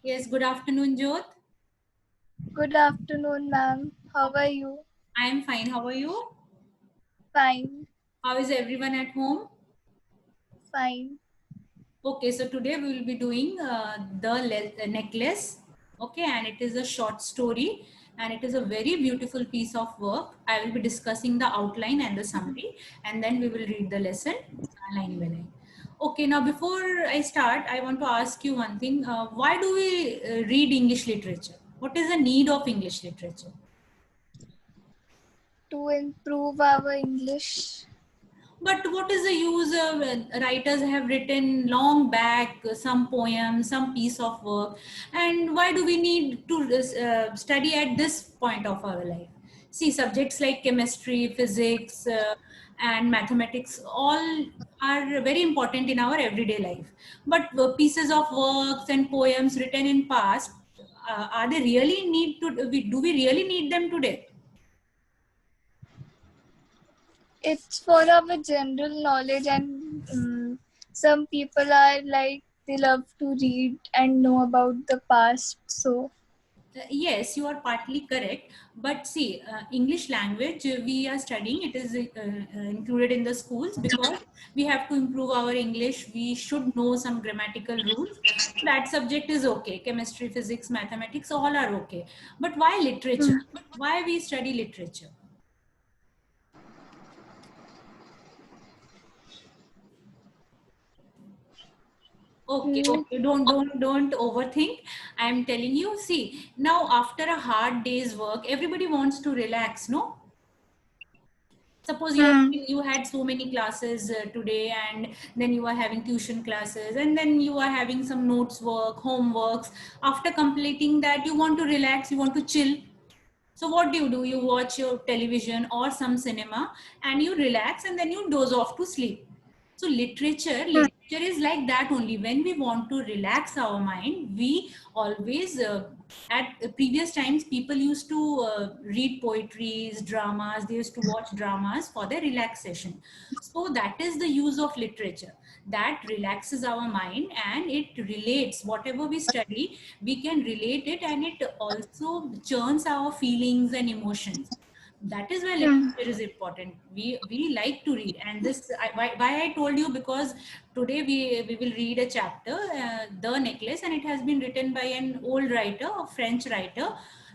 Yes, good afternoon, Jyot. Good afternoon, ma'am. How are you? I am fine. How are you? Fine, How is everyone at home? fine. Okay, so today we will be doing the necklace. Okay, and it is a short story and it is a very beautiful piece of work. I will be discussing the outline and the summary, and then we will read the lesson line by line. Okay, now before I start, I want to ask you one thing. Why do we read English literature? What is the need of English literature? To improve our English, But what is the use of writers have written long back some poem, some piece of work, and why do we need to study at this point of our life? See, subjects like chemistry, physics, and mathematics all are very important in our everyday life. But pieces of works and poems written in past, are they really need to? Do we really need them today? it's for our general knowledge, and some people are like they love to read and know about the past. So, Yes, you are partly correct. But see, English language we are studying, it is included in the schools because we have to improve our English. We should know some grammatical rules. That subject is okay. Chemistry, physics, mathematics, all are okay. But why literature? Why we study literature? Okay, mm, okay. Don't overthink. I'm telling you. See, now after a hard day's work, everybody wants to relax, no? Suppose mm, you had so many classes today, and then you are having tuition classes, and then you are having some notes work, homeworks. After completing that, you want to relax, you want to chill. So what do? You watch your television or some cinema and you relax, and then you doze off to sleep. So literature is like that only. When we want to relax our mind, we always at previous times people used to read poetries, dramas. They used to watch dramas for their relaxation. So that is the use of literature. That relaxes our mind and it relates whatever we study. We can relate it, and it also churns our feelings and emotions. That is why mm, literature is important. We like to read, and why I told you, because today we will read a chapter, The Necklace, and it has been written by an old writer, a French writer.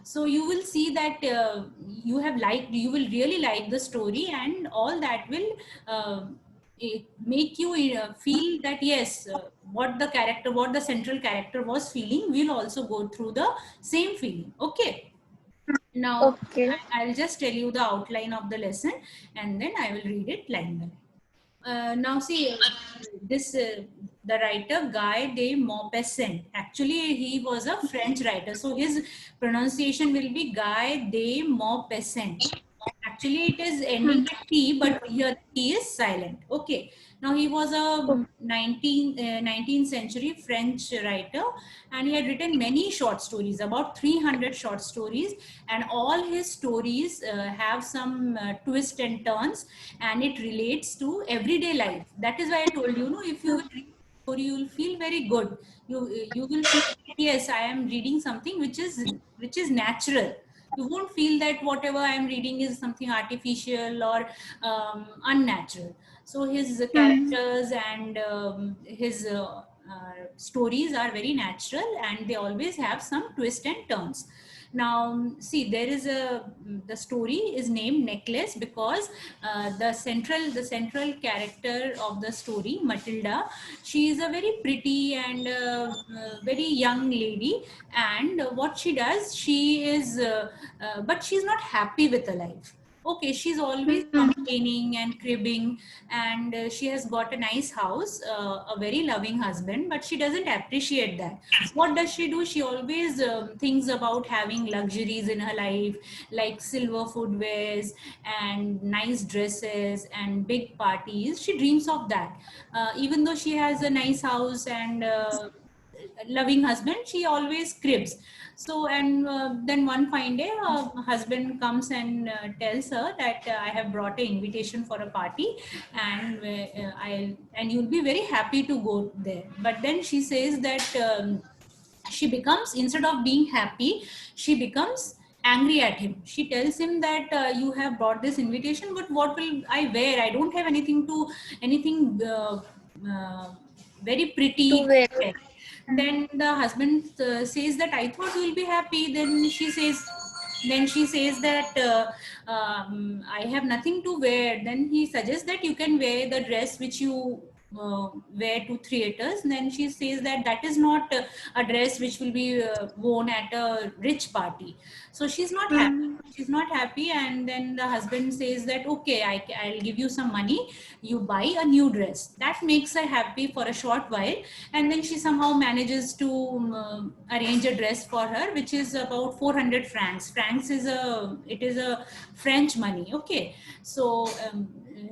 So you will see that you will really like the story, and all that will make you feel that yes, what the central character was feeling will also go through the same feeling. Okay, now okay. I'll just tell you the outline of the lesson, and then I will read it line by line. Now see, this the writer Guy de Maupassant. Actually, he was a French writer, so his pronunciation will be Guy de Maupassant. Actually, it is ending with T, but here T is silent. Okay. Now, he was a 19th century French writer, and he had written many short stories, about 300 short stories, and all his stories have some twists and turns, and it relates to everyday life. That is why I told you, no, if you will read story, you will feel very good. You will feel that, yes, I am reading something which is natural. You won't feel that whatever I am reading is something artificial or unnatural. So his Mm, characters and his stories are very natural, and they always have some twists and turns. Now see, there is a the story is named Necklace because the central character of the story, Matilda, she is a very pretty and very young lady. And what she does, she is but she's not happy with her life. Okay, she's always mm, complaining and cribbing, and she has got a nice house, a very loving husband, but she doesn't appreciate that. What does she do? She always thinks about having luxuries in her life, like silver footwears and nice dresses and big parties. She dreams of that. Even though she has a nice house and loving husband, she always cribs. So, and then one fine day, her husband comes and tells her that I have brought an invitation for a party, and you'll be very happy to go there. But then she says that she becomes, instead of being happy, she becomes angry at him. She tells him that you have brought this invitation, but what will I wear? I don't have anything very pretty To wear. to wear. Then the husband says that I thought you will be happy. Then she says that I have nothing to wear. Then he suggests that you can wear the dress which you wear to theaters. And then she says that that is not a dress which will be worn at a rich party. So she's not happy. She's not happy. And then the husband says that, okay, I'll give you some money. You buy a new dress. That makes her happy for a short while. And then she somehow manages to arrange a dress for her, which is about 400 francs. Francs is a French money. Okay. So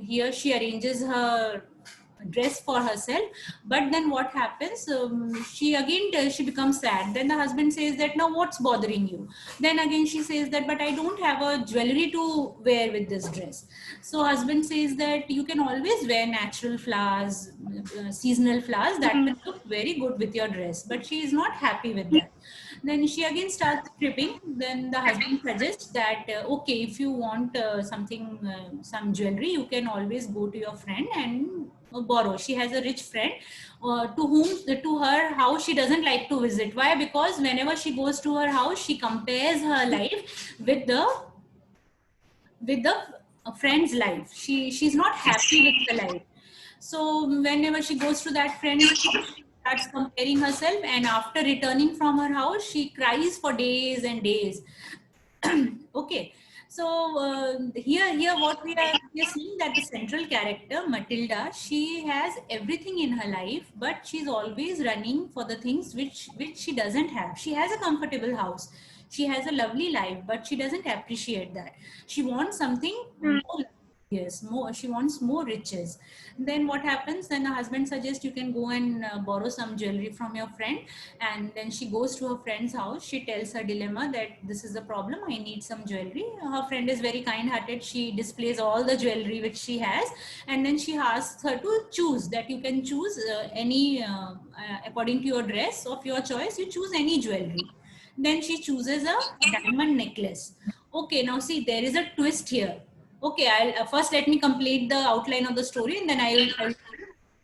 here she arranges her dress for herself, but then what happens, she becomes sad. Then the husband says that, now what's bothering you? Then again she says that, but I don't have a jewelry to wear with this dress. So husband says that you can always wear natural flowers, seasonal flowers, that will look very good with your dress. But she is not happy with that. Then she again starts tripping. Then the husband suggests that, okay, if you want some jewelry, you can always go to your friend and borrow. She has a rich friend to her house she doesn't like to visit. Why? Because whenever she goes to her house, she compares her life with the friend's life. She's not happy with the life. So whenever she goes to that friend's house, she starts comparing herself, and after returning from her house, she cries for days and days. Okay. So here what we are seeing, that the central character Matilda, she has everything in her life, but she's always running for the things which she doesn't have. She has a comfortable house, she has a lovely life, but she doesn't appreciate that. She wants something more. Yes, more. She wants more riches. Then what happens? Then the husband suggests you can go and borrow some jewelry from your friend. And then she goes to her friend's house. She tells her dilemma that this is the problem. I need some jewelry. Her friend is very kind-hearted. She displays all the jewelry which she has, and then she asks her to choose, that you can choose any according to your dress of your choice. You choose any jewelry. Then she chooses a diamond necklace. Okay, now see, there is a twist here. Okay, I'll first let me complete the outline of the story, and then I'll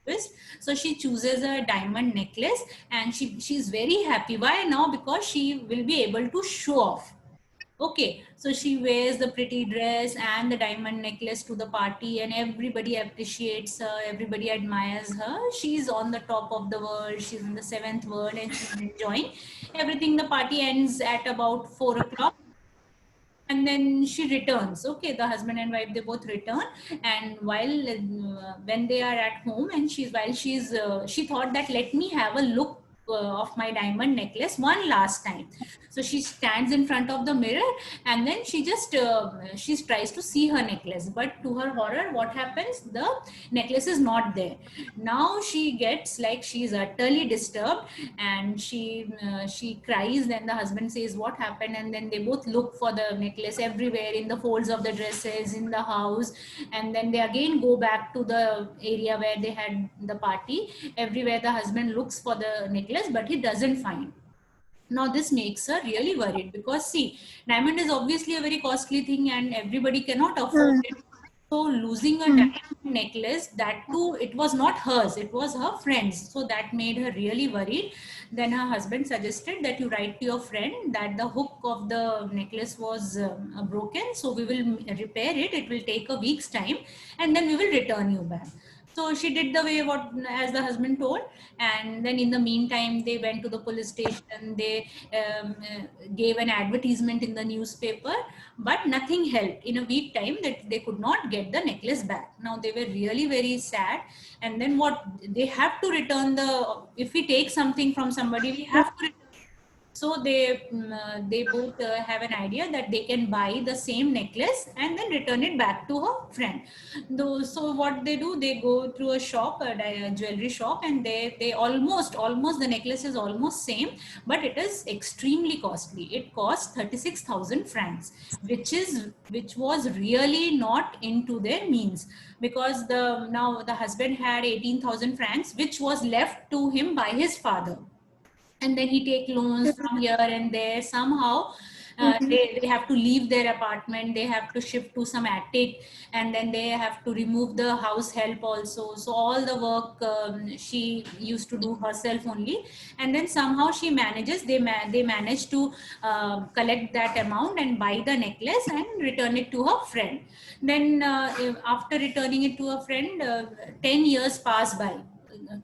twist. So she chooses a diamond necklace, and she's very happy. Why now? Because she will be able to show off. Okay, so she wears the pretty dress and the diamond necklace to the party, and everybody appreciates her, everybody admires her. She's on the top of the world, she's in the seventh world, and she's enjoying everything. The party ends at about 4 o'clock, and then she returns. Okay, the husband and wife, they both return, and when they are at home, and she thought that, let me have a look of my diamond necklace one last time. So she stands in front of the mirror, and then she tries to see her necklace, but to her horror, what happens? The necklace is not there. Now she gets like, she is utterly disturbed, and she cries. Then the husband says, what happened? And then they both look for the necklace everywhere, in the folds of the dresses, in the house, and then they again go back to the area where they had the party. Everywhere the husband looks for the necklace, but he doesn't find. Now this makes her really worried, because see, diamond is obviously a very costly thing, and everybody cannot afford it. So losing a diamond necklace, that too, it was not hers, it was her friend's. So that made her really worried. Then her husband suggested that you write to your friend that the hook of the necklace was broken. So we will repair it. It will take a week's time, and then we will return you back. So she did the way as the husband told, and then in the meantime they went to the police station. They gave an advertisement in the newspaper, but nothing helped. In a week time, that they could not get the necklace back. Now they were really very sad, and then what they have to return if we take something from somebody, we have to return. So they both have an idea that they can buy the same necklace and then return it back to her friend. So what they do, they go through a shop, a jewelry shop, and they almost the necklace is almost same, but it is extremely costly. It costs 36,000 francs, which was really not into their means, because now the husband had 18,000 francs, which was left to him by his father. and then he take loans from here and there. Somehow they have to leave their apartment, they have to shift to some attic, and then they have to remove the house help also. So all the work she used to do herself only, and then somehow she manages, they manage to collect that amount and buy the necklace and return it to her friend. Then after returning it to a friend, 10 years pass by,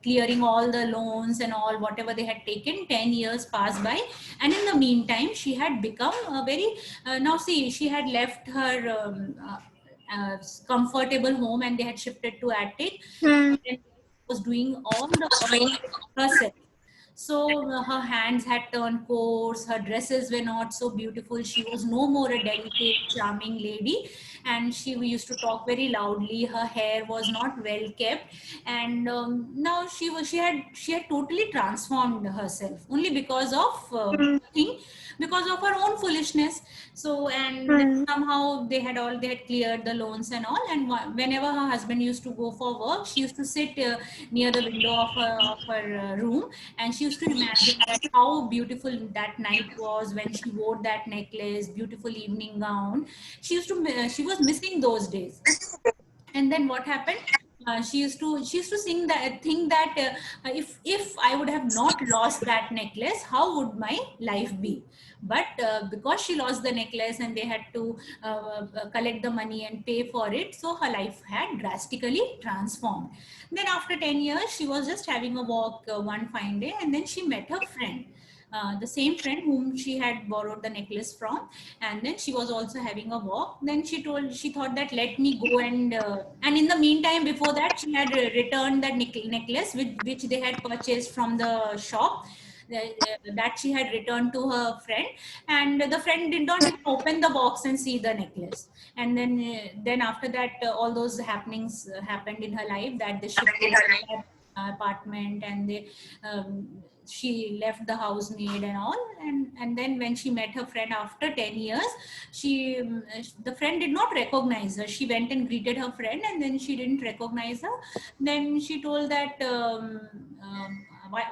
clearing all the loans and all whatever they had taken. 10 years passed by, and in the meantime she had become a very now see, she had left her comfortable home and they had shifted to attic, Hmm. and was doing all the work herself. So her hands had turned coarse, her dresses were not so beautiful, she was no more a delicate, charming lady, and she used to talk very loudly, her hair was not well kept, and now she had totally transformed herself only because of thing, because of her own foolishness. So, and then Hmm. somehow they had cleared the loans and all, and whenever her husband used to go for work, she used to sit near the window of her room, and she used to imagine that how beautiful that night was when she wore that necklace, beautiful evening gown. She was missing those days. And then what happened, she used to sing that, think that if I would have not lost that necklace, how would my life be. But because she lost the necklace and they had to collect the money and pay for it, so her life had drastically transformed. Then after 10 years she was just having a walk one fine day, and then she met her friend, the same friend whom she had borrowed the necklace from. And then she was also having a walk. Then she thought that let me go and in the meantime, before that, she had returned that necklace which they had purchased from the shop, that she had returned to her friend. And the friend did not even open the box and see the necklace. And then after that, all those happenings happened in her life, that they shifted to that apartment, and she left the housemaid and all. And then when she met her friend after 10 years, the friend did not recognize her. She went and greeted her friend, and then she didn't recognize her. Then she told that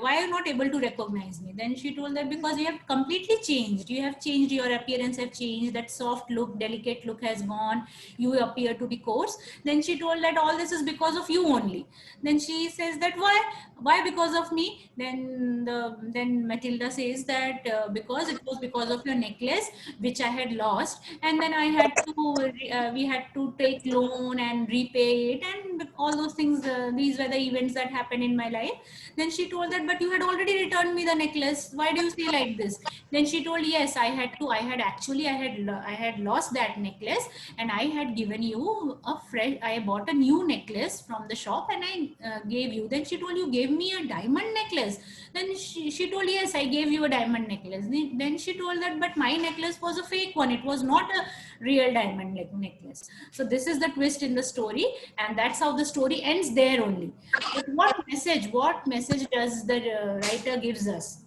why are you not able to recognize me? Then she told that because you have completely changed, you have changed, your appearance have changed, that soft look, delicate look has gone, you appear to be coarse. Then she told that all this is because of you only. Then she says that why because of me? Then Matilda says that because it was because of your necklace which I had lost, and then I had to we had to take loan and repay it, and all those things. These were the events that happened in my life. Then she told that, but you had already returned me the necklace. Why do you say like this? Then she told, yes, I had to. I had lost that necklace, and I had given you a fresh. I bought a new necklace from the shop, and I gave you. Then she told, you gave me a diamond necklace. Then she told, yes, I gave you a diamond necklace. Then she told that, but my necklace was a fake one. It was not a real diamond necklace. So this is the twist in the story, and that's how the story ends there only. But what message does the writer gives us?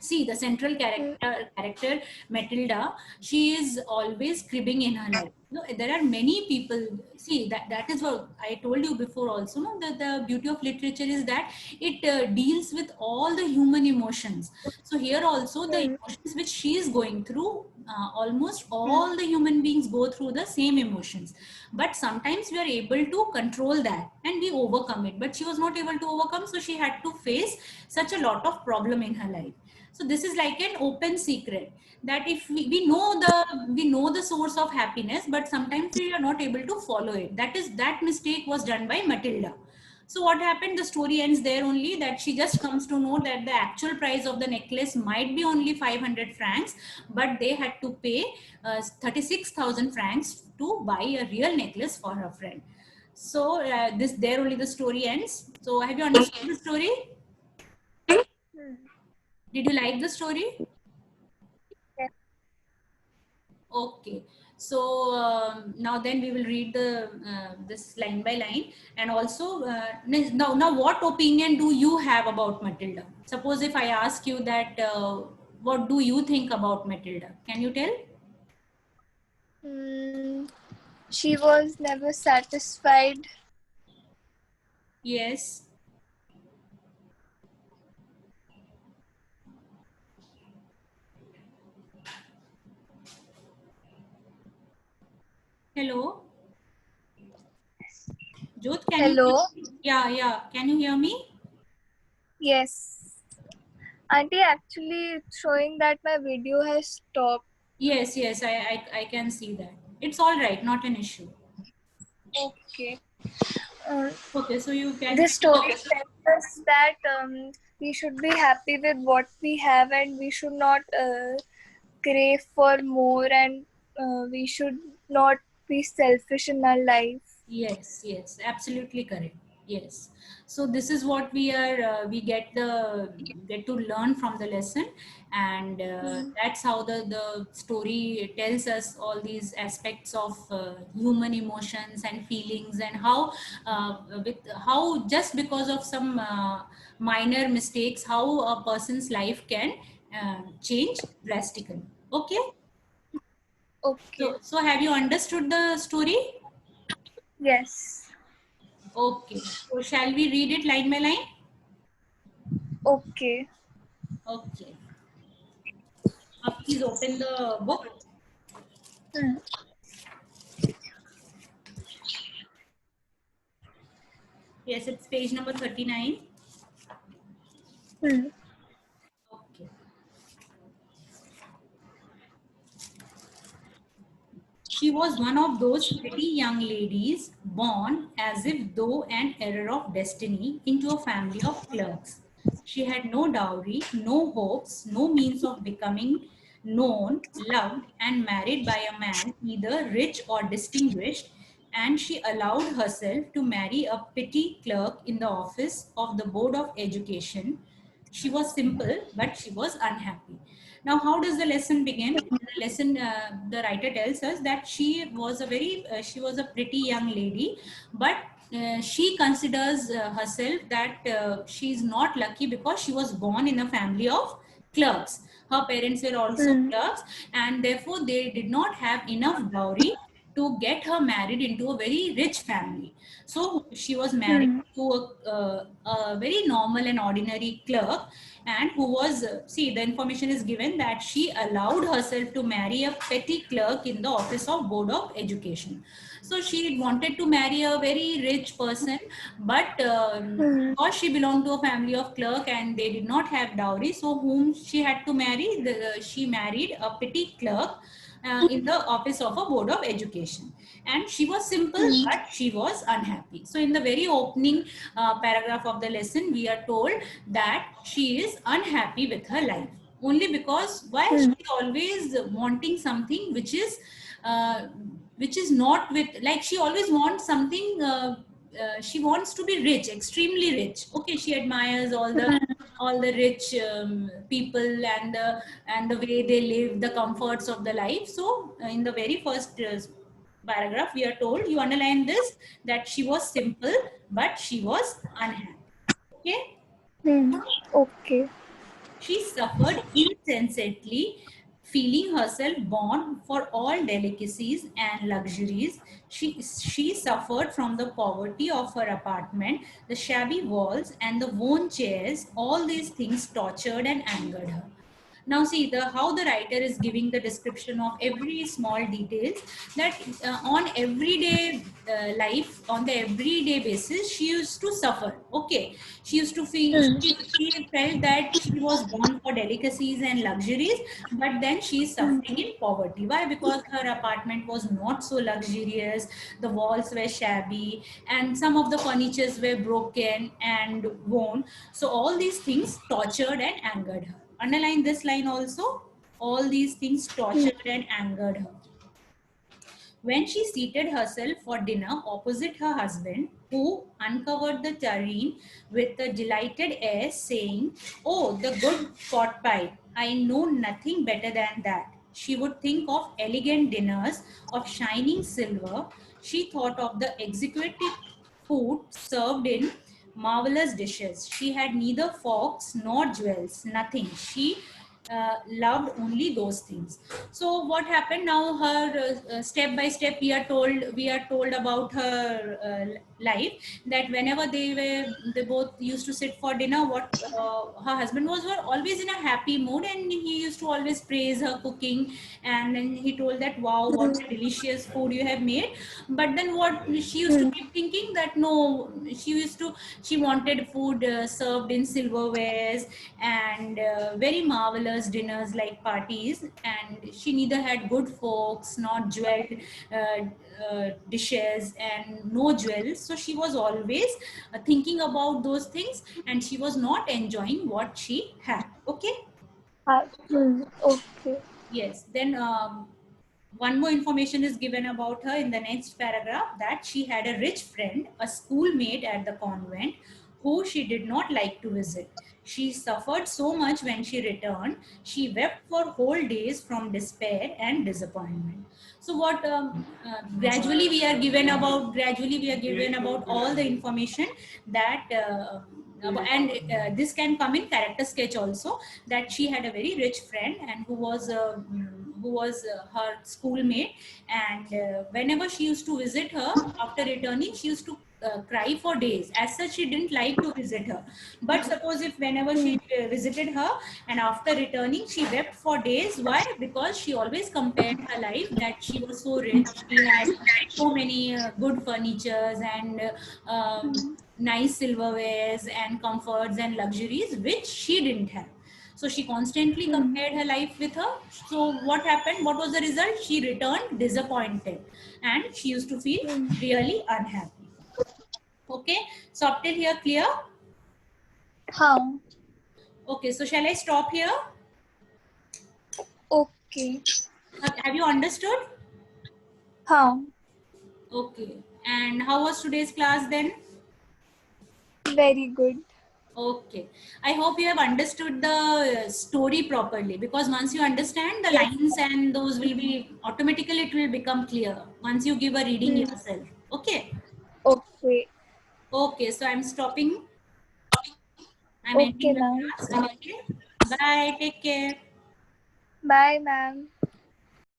See, the central character Matilda, she is always cribbing in her life. No, there are many people. See, that is what I told you before also. No, that the beauty of literature is that it deals with all the human emotions. So here also the Hmm. emotions which she is going through, almost all the human beings go through the same emotions. But sometimes we are able to control that and we overcome it. But she was not able to overcome, so she had to face such a lot of problem in her life. So this is like an open secret, that if we know the source of happiness, but sometimes we are not able to follow it. That mistake was done by Matilda. So what happened, the story ends there only, that she just comes to know that the actual price of the necklace might be only 500 francs, but they had to pay 36,000 francs to buy a real necklace for her friend. So this there only the story ends. So have you understood the story? Did you like the story? Yeah. Okay. So now then we will read the this line by line, and also now what opinion do you have about Matilda? Suppose if I ask you that what do you think about Matilda? Can you tell? Hmm. She was never satisfied. Yes. Hello, Jyot, can you? Hello. Yeah. Can you hear me? Yes. Auntie, actually, it's showing that my video has stopped. Yes. I can see that. It's all right, not an issue. Okay. Uh, Okay, so you can. this story tells us that we should be happy with what we have and we should not crave for more, and we should not be selfish in our life. Yes, absolutely correct. Yes. So this is what we are. We get to learn from the lesson, and that's how the story tells us all these aspects of human emotions and feelings, and how with how just because of some minor mistakes, how a person's life can change drastically. Okay. Okay. So have you understood the story? Yes. Okay. So shall we read it line by line? Okay. Okay. Please open the book. Hmm. Yes, it's page number 39. Hmm. Okay. She was one of those pretty young ladies born as if though an error of destiny into a family of clerks. She had no dowry, no hopes, no means of becoming known, loved, and married by a man either rich or distinguished, and she allowed herself to marry a petty clerk in the office of the Board of Education. She was simple, but she was unhappy. Now, how does the lesson begin? The lesson, the writer tells us that she was a pretty young lady, but she considers herself that she is not lucky because she was born in a family of clerks. Her parents were also Hmm. clerks, and therefore they did not have enough dowry to get her married into a very rich family. So she was married Hmm. to a very normal and ordinary clerk, and who was, see, the information is given that she allowed herself to marry a petty clerk in the office of Board of Education. So she wanted to marry a very rich person, but Hmm. because she belonged to a family of clerk and they did not have dowry, so whom she had to marry, she married a petty clerk in the office of a Board of Education. And she was simple, Hmm. but she was unhappy. So in the very opening paragraph of the lesson, we are told that she is unhappy with her life, only because why, Hmm. she is always wanting something uh, which is not with, like, she always wants something, she wants to be rich, extremely rich. Okay, she admires all the rich people and the way they live, the comforts of the life. So in the very first paragraph, we are told, you underline this, that she was simple, but she was unhappy. Okay. Hmm. Okay. She suffered insensately, feeling herself born for all delicacies and luxuries. She suffered from the poverty of her apartment, the shabby walls, and the worn chairs. All these things tortured and angered her. Now see the how the writer is giving the description of every small details, that on everyday life, on the everyday basis, she used to suffer. Okay, she used to feel, Hmm. she felt that she was born for delicacies and luxuries, but then she is Hmm. suffering in poverty. Why? Because her apartment was not so luxurious, the walls were shabby, and some of the furnitures were broken and worn. So all these things tortured and angered her. Underline this line also. All these things tortured and angered her. When she seated herself for dinner opposite her husband, who uncovered the tureen with a delighted air, saying, "Oh, the good pot pie! I know nothing better than that." She would think of elegant dinners of shining silver. She thought of the exquisite food served in marvelous dishes. She had neither forks nor jewels, nothing. She loved only those things. So what happened now? Her step by step, we are told about her life, that whenever they both used to sit for dinner, what her husband was always in a happy mood, and he used to always praise her cooking, and then he told that, wow, what a delicious food you have made. But then what she used to keep thinking, that no, she wanted food served in silverwares, and very marvelous dinners like parties, and she neither had good forks nor jeweled dishes and no jewels. So she was always thinking about those things, and she was not enjoying what she had. Okay. Okay. Yes. Then one more information is given about her in the next paragraph, that she had a rich friend, a schoolmate at the convent, who she did not like to visit. She suffered so much when she returned. She wept for whole days from despair and disappointment. So what gradually we are given about all the information that and this can come in character sketch also, that she had a very rich friend, and who was her schoolmate, and whenever she used to visit her after returning, she used to cry for days. As such, she didn't like to visit her, but suppose if whenever she visited her, and after returning she wept for days. Why? Because she always compared her life, that she was so rich, she had so many good furnitures and nice silverwares and comforts and luxuries which she didn't have. So she constantly compared her life with her. So what happened? What was the result? She returned disappointed, and she used to feel really unhappy. Okay, so up till here clear? How? Okay, so shall I stop here? Okay. Have you understood? How? Okay, and how was today's class then? Very good. Okay, I hope you have understood the story properly, because once you understand the lines and those will be automatically, it will become clear once you give a reading yourself. Okay. Okay. Okay, so I'm stopping. I'm Okay, ending the ma'am. class. Okay. Bye. Take care. Bye, ma'am.